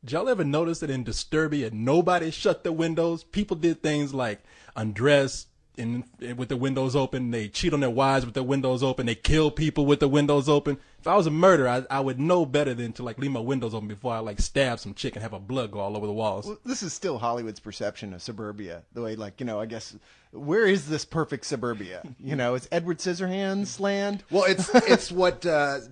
did y'all ever notice that in Disturbia, nobody shut their windows? People did things like undress with the windows open. They cheat on their wives with their windows open. They kill people with the windows open. If I was a murderer, I would know better than to like leave my windows open before I like stab some chick and have her blood go all over the walls. Well, this is still Hollywood's perception of suburbia. The way, like, I guess, where is this perfect suburbia? It's Edward Scissorhands land. Well, it's what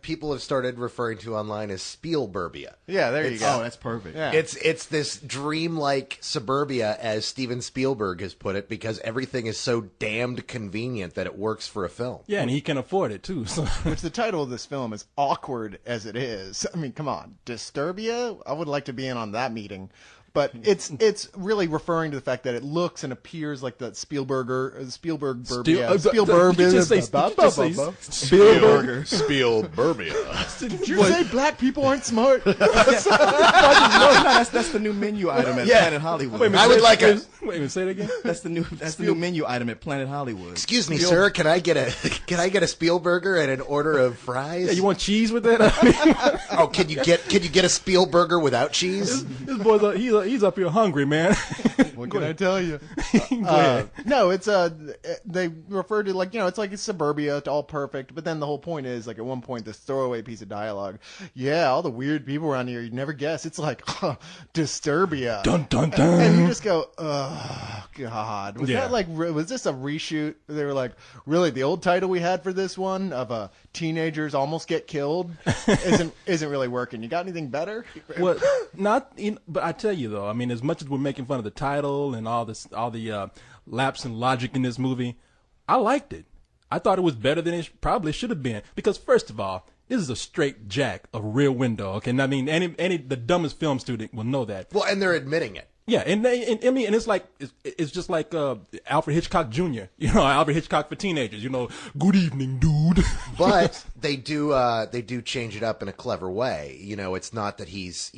people have started referring to online as Spielburbia. Yeah, there you go. Oh, that's perfect. Yeah. It's this dreamlike suburbia, as Steven Spielberg has put it, because everything is so damned convenient that it works for a film. Yeah, and he can afford it too. So. Which the title of this film is awkward as it is. I mean, come on, Disturbia? I would like to be in on that meeting. But it's really referring to the fact that it looks and appears like the Spielberger. Did you just say Spielberger? Spielburbia. Did you say black people aren't smart? That's the new menu item at Planet Hollywood. Wait a minute, I would like wait a minute, say it again. That's the new menu item at Planet Hollywood. Excuse me, sir. Can I get a Spielburger and an order of fries? Yeah, you want cheese with that? Oh, can you get a Spielburger without cheese? This boy's he's up here hungry, man. What can I tell you? No, it's they refer to it's like it's suburbia, it's all perfect. But then the whole point is like at one point this throwaway piece of dialogue. Yeah, all the weird people around here, you'd never guess. It's like Disturbia. Dun dun dun. And you just go, oh God. Was this a reshoot? They were like, really, the old title we had for this one of teenagers almost get killed isn't really working. You got anything better? Well, but I tell you though, I mean, as much as we're making fun of the title and all the lapse in logic in this movie, I liked it. I thought it was better than it probably should have been because first of all, this is a straight jack of Rear Window. Okay, and I mean, the dumbest film student will know that. Well, and they're admitting it. Yeah, and it's like it's just like Alfred Hitchcock Jr. Alfred Hitchcock for teenagers. Good evening, dude. But they do change it up in a clever way. It's not that he's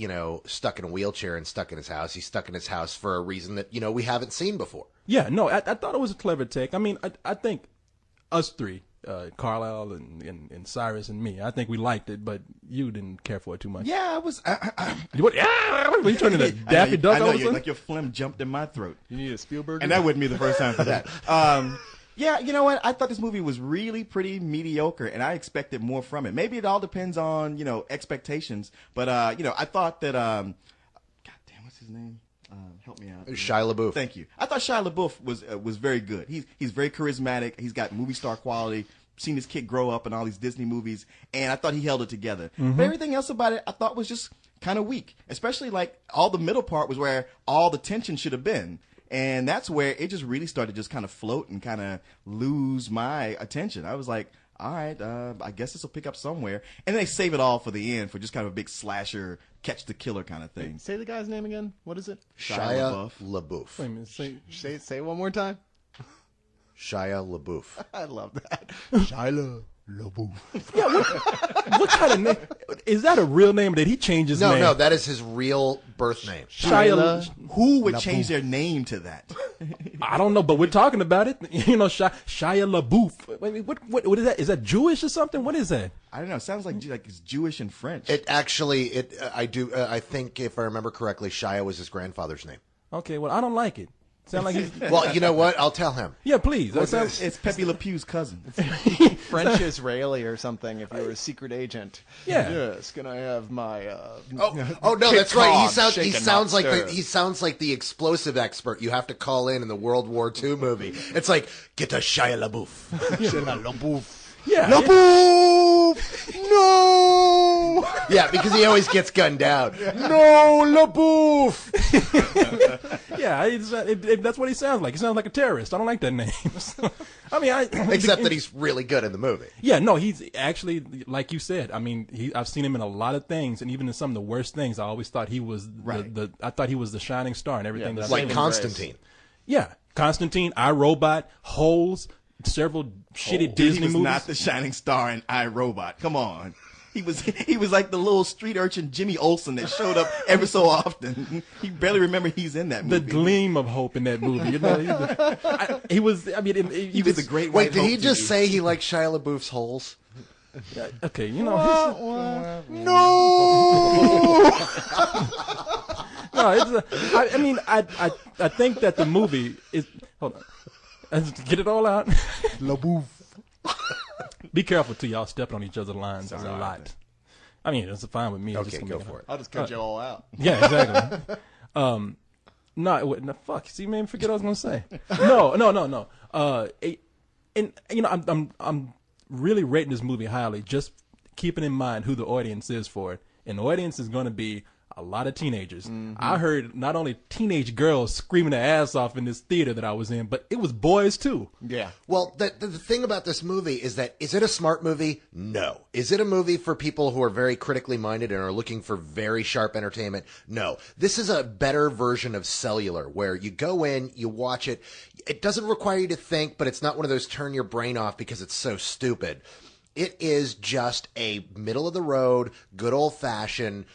stuck in a wheelchair and stuck in his house. He's stuck in his house for a reason that we haven't seen before. Yeah, no, I thought it was a clever take. I mean, I think us three. Carlyle and Cyrus and me. I think we liked it, but you didn't care for it too much. Yeah, I was. What? Were you turning to Daffy Duck? I know you, like your phlegm jumped in my throat. You need a Spielberg, and that wouldn't be the first time for that. Yeah, you know what? I thought this movie was really pretty mediocre, and I expected more from it. Maybe it all depends on expectations, but I thought that. God damn, what's his name? Help me out. Shia LaBeouf. Thank you. I thought Shia LaBeouf was very good. He's very charismatic. He's got movie star quality. Seen this kid grow up in all these Disney movies, and I thought he held it together. Mm-hmm. But everything else about it, I thought was just kind of weak. Especially like all the middle part was where all the tension should have been. And that's where it just really started to just kind of float and kind of lose my attention. I was like, all right, I guess this will pick up somewhere. And they save it all for the end for just kind of a big slasher, catch the killer kind of thing. Say the guy's name again. What is it? Shia LaBeouf. Wait a minute, say it one more time. Shia LaBeouf. I love that. Shia LaBeouf. Yeah, what kind of name? Is that a real name or did he change his name? No, that is his real birth name. Who would change their name to that? I don't know, but we're talking about it. Shia LaBeouf. Wait, what is that? Is that Jewish or something? What is that? I don't know. It sounds like it's Jewish and French. I think if I remember correctly, Shia was his grandfather's name. Okay, well, I don't like it. Sound like he's... Well, you know what? I'll tell him. Yeah, please. It's Pepe Le Pew's cousin. French Israeli or something. If you were a secret agent. Yeah. Yes. Can I have my? Oh no, that's right. He sounds like the explosive expert you have to call in the World War II movie. It's like get a Shia LaBeouf. Shia LaBeouf. Yeah. LaBeouf! No! Yeah, because he always gets gunned down. No, LaBeouf! Yeah, that's what he sounds like. He sounds like a terrorist. I don't like that name. Except that he's really good in the movie. Yeah, no, he's actually, like you said, I mean, I've seen him in a lot of things, and even in some of the worst things, I always thought he was I thought he was the shining star and everything. Yeah, like Constantine. Yeah, Constantine, iRobot, Holes, several shitty Disney movies. He was not the shining star in iRobot. Come on. He was like the little street urchin Jimmy Olsen that showed up every so often. He barely remember he's in that movie. The gleam of hope in that movie. He was a great. Wait, did he just say he liked Shia LaBeouf's Holes? Okay, no. No, I mean, I think that the movie is. Hold on. Let's get it all out. La bouffe. Be careful too, y'all stepping on each other's lines a lot. I mean, that's fine with me. Okay, go for it. I'll just cut you all out. Yeah, exactly. No, fuck. See, man, forget what I was gonna say. No. And you know, I'm really rating this movie highly, just keeping in mind who the audience is for it, and the audience is going to be a lot of teenagers. I heard not only teenage girls screaming their ass off in this theater that I was in, but it was boys too. Yeah. Well, the thing about this movie is that, is it a smart movie? No. Is it a movie for people who are very critically minded and are looking for very sharp entertainment? No. This is a better version of Cellular, where you go in, you watch it. It doesn't require you to think, but it's not one of those turn your brain off because it's so stupid. It is just a middle of the road, good old fashioned,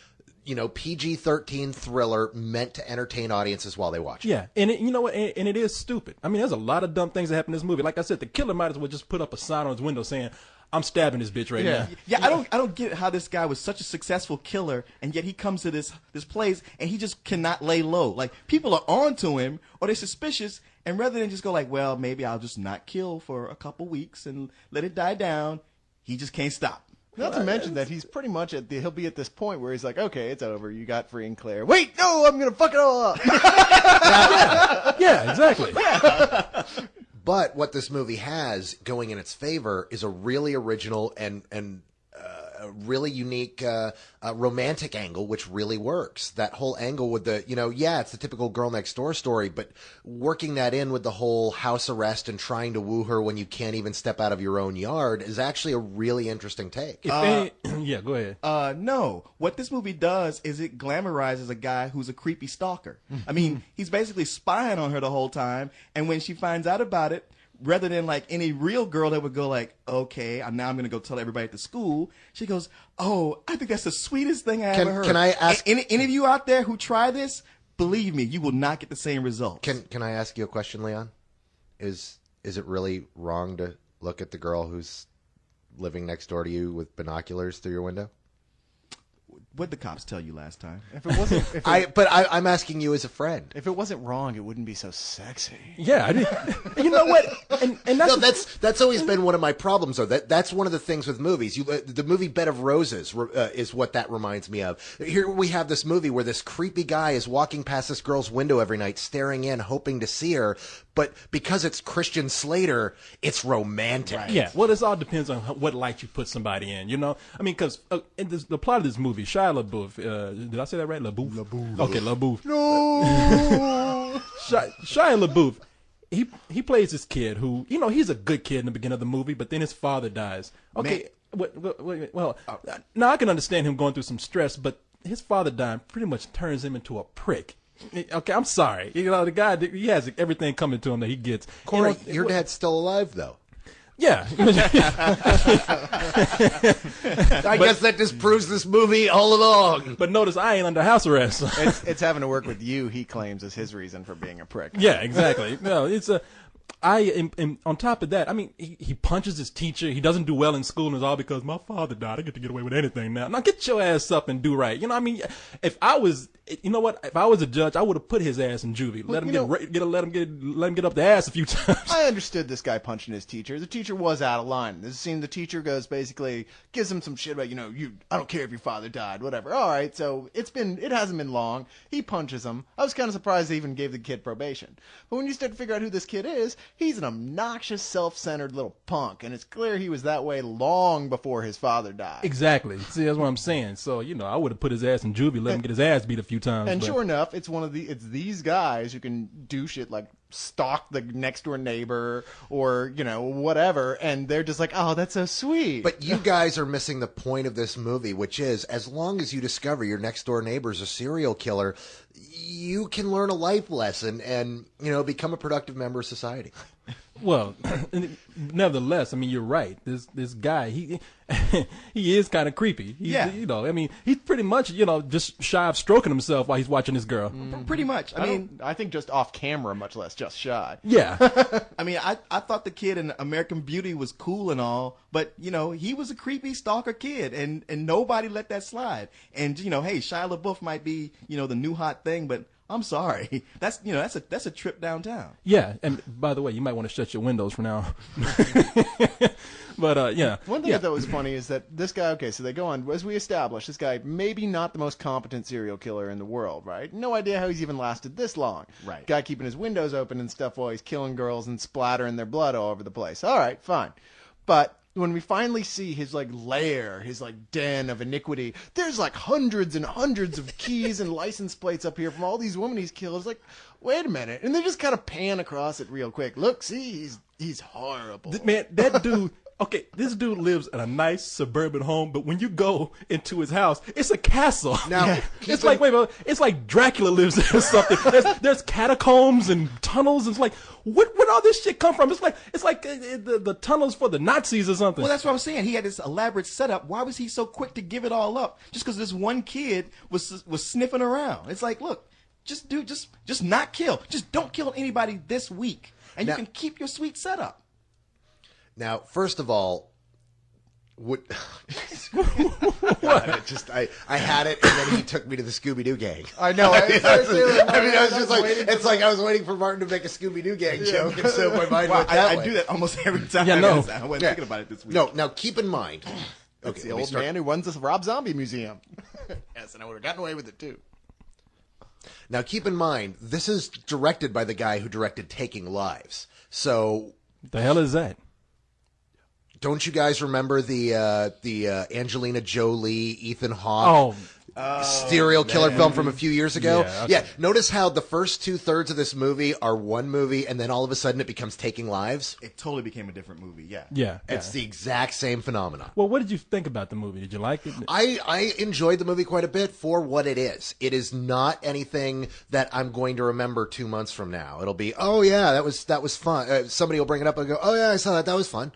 you know, PG-13 thriller meant to entertain audiences while they watch it. Yeah, and you know what? And it is stupid. I mean, there's a lot of dumb things that happen in this movie. Like I said, the killer might as well just put up a sign on his window saying, "I'm stabbing this bitch right now." Yeah, I don't get how this guy was such a successful killer, and yet he comes to this place and he just cannot lay low. Like, people are on to him, or they're suspicious, and rather than just go like, well, maybe I'll just not kill for a couple weeks and let it die down, he just can't stop. Not to mention that he's pretty much he'll be at this point where he's like, okay, it's over. You got free and clear. Wait, no, I'm going to fuck it all up. Yeah, exactly. But what this movie has going in its favor is a really original and a really unique romantic angle, which really works. That whole angle with the, it's the typical girl next door story, but working that in with the whole house arrest and trying to woo her when you can't even step out of your own yard is actually a really interesting take. Yeah, go ahead. No. What this movie does is it glamorizes a guy who's a creepy stalker. I mean, he's basically spying on her the whole time, and when she finds out about it, rather than like any real girl that would go like, okay, now I'm going to go tell everybody at the school, she goes, oh, I think that's the sweetest thing I ever heard. Can I ask any of you out there who try this, believe me, you will not get the same results. Can I ask you a question, Leon? Is it really wrong to look at the girl who's living next door to you with binoculars through your window? What'd the cops tell you last time? If it wasn't, I'm asking you as a friend. if it wasn't wrong, it wouldn't be so sexy. Yeah, I mean, you know what? And That's always been one of my problems, though. That's one of the things with movies. The movie Bed of Roses is what that reminds me of. Here we have this movie where this creepy guy is walking past this girl's window every night, staring in, hoping to see her. But because it's Christian Slater, it's romantic. Right. Yeah, well, this all depends on what light you put somebody in, you know? I mean, because in the plot of this movie, Shia LaBeouf, did I say that right? LaBeouf? LaBeouf. Okay, LaBeouf. No! Shia LaBeouf, he plays this kid who, he's a good kid in the beginning of the movie, but then his father dies. Okay, wait, well, now I can understand him going through some stress, but his father dying pretty much turns him into a prick. Okay, I'm sorry. The guy, he has everything coming to him that he gets. Korey, your dad's still alive, though. Yeah. I guess that just proves this movie all along. But notice I ain't under house arrest. It's having to work with you, he claims, is his reason for being a prick. Yeah, exactly. No, it's on top of that, I mean, he punches his teacher. He doesn't do well in school, and it's all because my father died. I get to get away with anything now. Now get your ass up and do right. I mean, if I was a judge, I would have put his ass in juvie. Let him get up the ass a few times. I understood this guy punching his teacher. The teacher was out of line. This scene, the teacher gives him some shit about, I don't care if your father died, whatever. All right, so it hasn't been long. He punches him. I was kind of surprised they even gave the kid probation. But when you start to figure out who this kid is, he's an obnoxious, self-centered little punk, and it's clear he was that way long before his father died. Exactly. See, that's what I'm saying. So, I would have put his ass in juvie, let him get his ass beat a few times. And sure enough, it's these guys who can do shit like stalk the next door neighbor or, whatever, and they're just like, oh, that's so sweet. But you guys are missing the point of this movie, which is, as long as you discover your next door neighbor's a serial killer, you can learn a life lesson and, become a productive member of society. Well, nevertheless, I mean, you're right. This guy, he he is kind of creepy. Yeah. You know, I mean, he's pretty much, you know, just shy of stroking himself while he's watching this girl. Pretty much. I think just off camera, much less just shy. Yeah. I mean, I thought the kid in American Beauty was cool and all, but you know, he was a creepy stalker kid, and nobody let that slide. And you know, hey, Shia LaBeouf might be, you know, the new hot thing, but I'm sorry, that's a trip downtown. Yeah. And by the way, you might want to shut your windows for now. But yeah. One thing that was funny is that this guy, okay, so they go on, as we established, this guy maybe not the most competent serial killer in the world, right? No idea how he's even lasted this long. Right. Guy keeping his windows open and stuff while he's killing girls and splattering their blood all over the place. All right, fine. But when we finally see his like lair, his like den of iniquity, there's like hundreds and hundreds of keys and license plates up here from all these women he's killed. It's like, wait a minute. And they just kind of pan across it real quick. Look, see, he's horrible. Man, that dude. Okay, this dude lives in a nice suburban home, but when you go into his house, it's a castle. Now, It's like, wait, it's like Dracula lives there or something. There's catacombs and tunnels. It's like, where'd all this shit come from? It's like the tunnels for the Nazis or something. Well, that's what I'm saying. He had this elaborate setup. Why was he so quick to give it all up? Just because this one kid was sniffing around. It's like, look, just not kill. Just don't kill anybody this week, and Now- you can keep your sweet setup. Now, first of all, what? I had it, and then he took me to the Scooby-Doo gang. I know. I was just like, it's like I was waiting for Martin to make a Scooby-Doo gang joke, and so my mind went that I way. do that almost every time. Yeah, no. I wasn't thinking about it this week. No, now keep in mind. It's the let me old start. man who runs this Rob Zombie museum. Yes, and I would have gotten away with it too. Now keep in mind, this is directed by the guy who directed Taking Lives. So the hell is that? don't you guys remember the Angelina Jolie, Ethan Hawke serial killer film from a few years ago? Yeah, okay. Yeah. Notice how the first 2/3 of this movie are one movie, and then all of a sudden it becomes Taking Lives. It totally became a different movie. Yeah. Yeah. It's the exact same phenomenon. Well, what did you think about the movie? Did you like it? I enjoyed the movie quite a bit for what it is. It is not anything that I'm going to remember 2 months from now. It'll be, oh yeah, that was fun. Somebody will bring it up and go, oh yeah, I saw that. That was fun.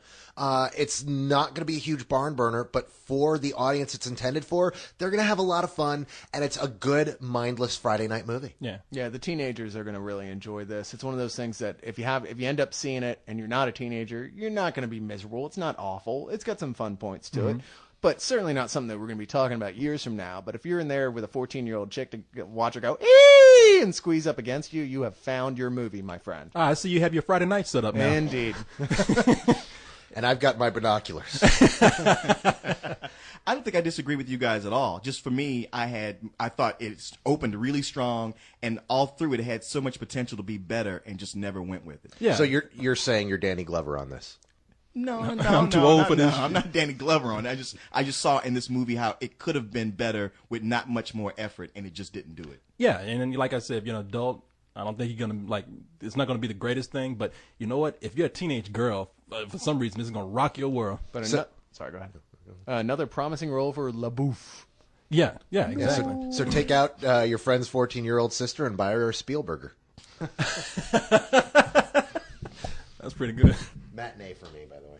It's not going to be a huge barn burner, but for the audience it's intended for, they're going to have a lot of fun, and it's a good, mindless Friday night movie. Yeah. Yeah, the teenagers are going to really enjoy this. It's one of those things that if you end up seeing it and you're not a teenager, you're not going to be miserable. It's not awful. It's got some fun points to it. But certainly not something that we're going to be talking about years from now. But if you're in there with a 14-year-old chick to watch her go, ee! And squeeze up against you, you have found your movie, my friend. I see you have your Friday night set up now. Indeed. And I've got my binoculars. I don't think I disagree with you guys at all. Just for me, I thought it opened really strong, and all through it had so much potential to be better, and just never went with it. Yeah. So you're saying you're Danny Glover on this? No, I'm too old for this. I'm not Danny Glover on it. I just saw in this movie how it could have been better with not much more effort, and it just didn't do it. Yeah, and then, like I said, if you're an adult, I don't think you're gonna it's not gonna be the greatest thing. But you know what? If you're a teenage girl, for some reason, this is gonna rock your world. But sorry, go ahead. Another promising role for LaBouffe. Yeah, exactly. So take out your friend's 14-year-old sister and buy her a Spielberger. That's pretty good. Matinee for me, by the way.